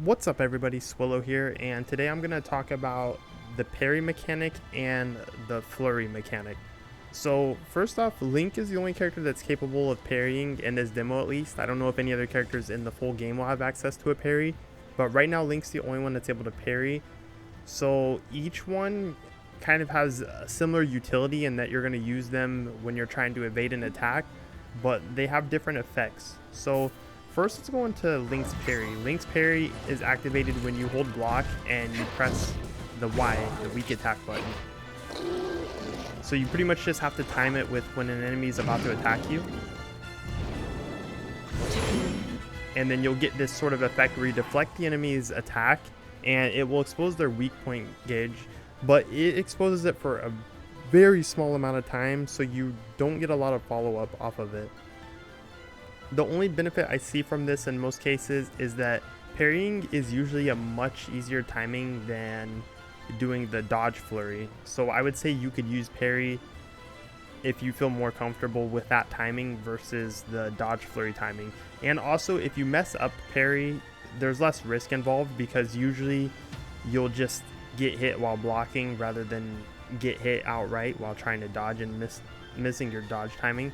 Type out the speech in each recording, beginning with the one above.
What's up everybody, Swillow here, and today I'm going to talk about the parry mechanic and the flurry mechanic. So first off, Link is the only character that's capable of parrying in this demo at least. I don't know if any other characters in the full game will have access to a parry, but right now Link's the only one that's able to parry. So each one kind of has a similar utility in that you're going to use them when you're trying to evade an attack, but they have different effects. So first, let's go into Link's parry. Link's parry is activated when you hold block and you press the Y, the weak attack button. So you pretty much just have to time it with when an enemy is about to attack you. And then you'll get this sort of effect where you deflect the enemy's attack and it will expose their weak point gauge, but it exposes it for a very small amount of time, so you don't get a lot of follow-up off of it. The only benefit I see from this in most cases is that parrying is usually a much easier timing than doing the dodge flurry. So I would say you could use parry if you feel more comfortable with that timing versus the dodge flurry timing. And also, if you mess up parry, there's less risk involved because usually you'll just get hit while blocking rather than get hit outright while trying to dodge and missing your dodge timing.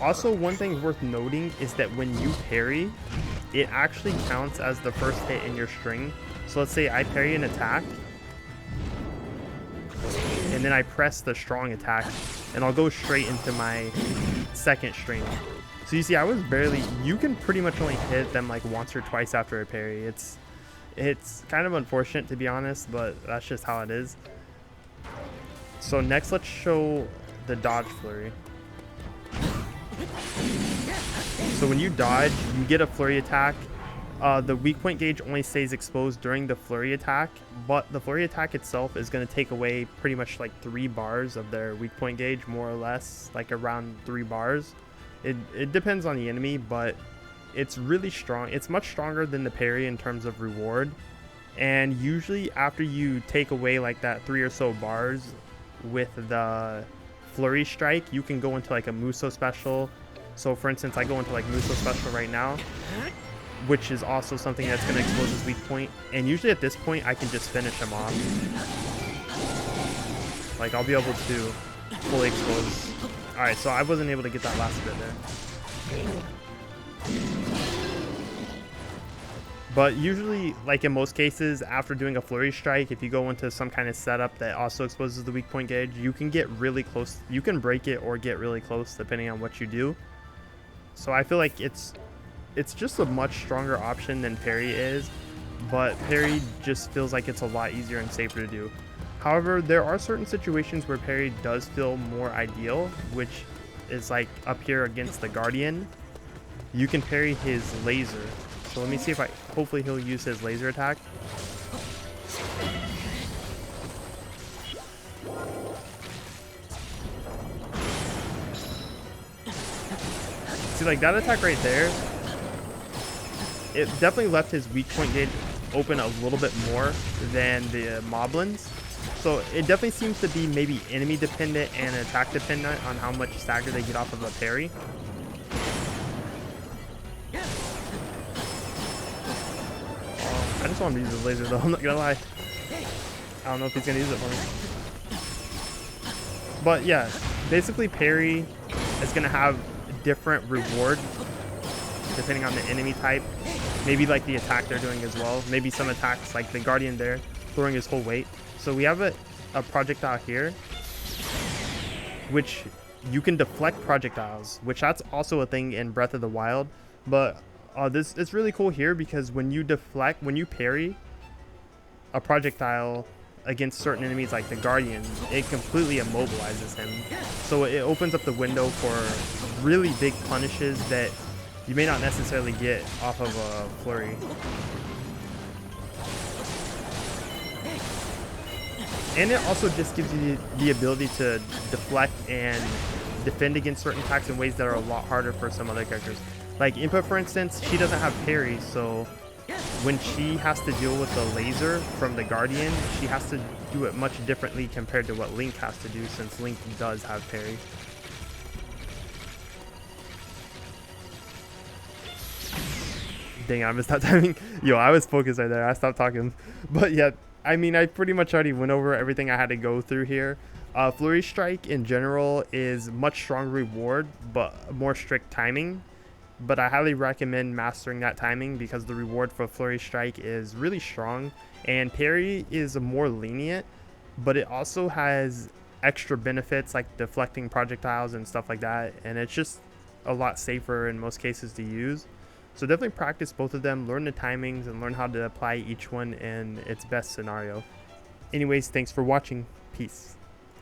Also, one thing worth noting is that when you parry, it actually counts as the first hit in your string. So let's say I parry an attack, and then I press the strong attack, and I'll go straight into my second string. So you see, you can pretty much only hit them like once or twice after a parry. It's kind of unfortunate, to be honest, but that's just how it is. So next, let's show the dodge flurry. So when you dodge, you get a flurry attack. The weak point gauge only stays exposed during the flurry attack, but the flurry attack itself is going to take away pretty much like 3 bars of their weak point gauge, more or less, like around 3 bars. It depends on the enemy, but it's really strong. It's much stronger than the parry in terms of reward, and usually after you take away like that 3 or so bars with the flurry strike, you can go into like a Muso special. So for instance, I go into like Muso special right now, which is also something that's going to expose his weak point, and usually at this point I can just finish him off. Like, I'll be able to fully expose. Alright, so I wasn't able to get that last bit there. But usually, like in most cases, after doing a flurry strike, if you go into some kind of setup that also exposes the weak point gauge, you can get really close. You can break it or get really close depending on what you do. So I feel like it's just a much stronger option than parry is, but parry just feels like it's a lot easier and safer to do. However, there are certain situations where parry does feel more ideal, which is like up here against the Guardian. You can parry his laser. So let me see if hopefully he'll use his laser attack. See, like that attack right there, it definitely left his weak point gauge open a little bit more than the Moblins. So it definitely seems to be maybe enemy dependent and attack dependent on how much stagger they get off of a parry. I just want him to use his laser though, I'm not gonna lie. I don't know if he's gonna use it for me. But yeah, basically parry is gonna have different reward depending on the enemy type. Maybe like the attack they're doing as well. Maybe some attacks like the Guardian there, throwing his whole weight. So we have a projectile here, which you can deflect projectiles, which that's also a thing in Breath of the Wild. But this is really cool here because when you parry a projectile against certain enemies like the Guardian, it completely immobilizes him. So it opens up the window for really big punishes that you may not necessarily get off of a flurry. And it also just gives you the ability to deflect and defend against certain attacks in ways that are a lot harder for some other characters. Like Impa, for instance, she doesn't have parry, so when she has to deal with the laser from the Guardian, she has to do it much differently compared to what Link has to do, since Link does have parry. Dang, I missed that timing. Yo, I was focused right there. I stopped talking. But yeah, I mean, I pretty much already went over everything I had to go through here. Flurry Strike in general is much stronger reward, but more strict timing. But I highly recommend mastering that timing because the reward for Flurry Strike is really strong. And Parry is more lenient, but it also has extra benefits like deflecting projectiles and stuff like that. And it's just a lot safer in most cases to use. So definitely practice both of them, learn the timings, and learn how to apply each one in its best scenario. Anyways, thanks for watching. Peace.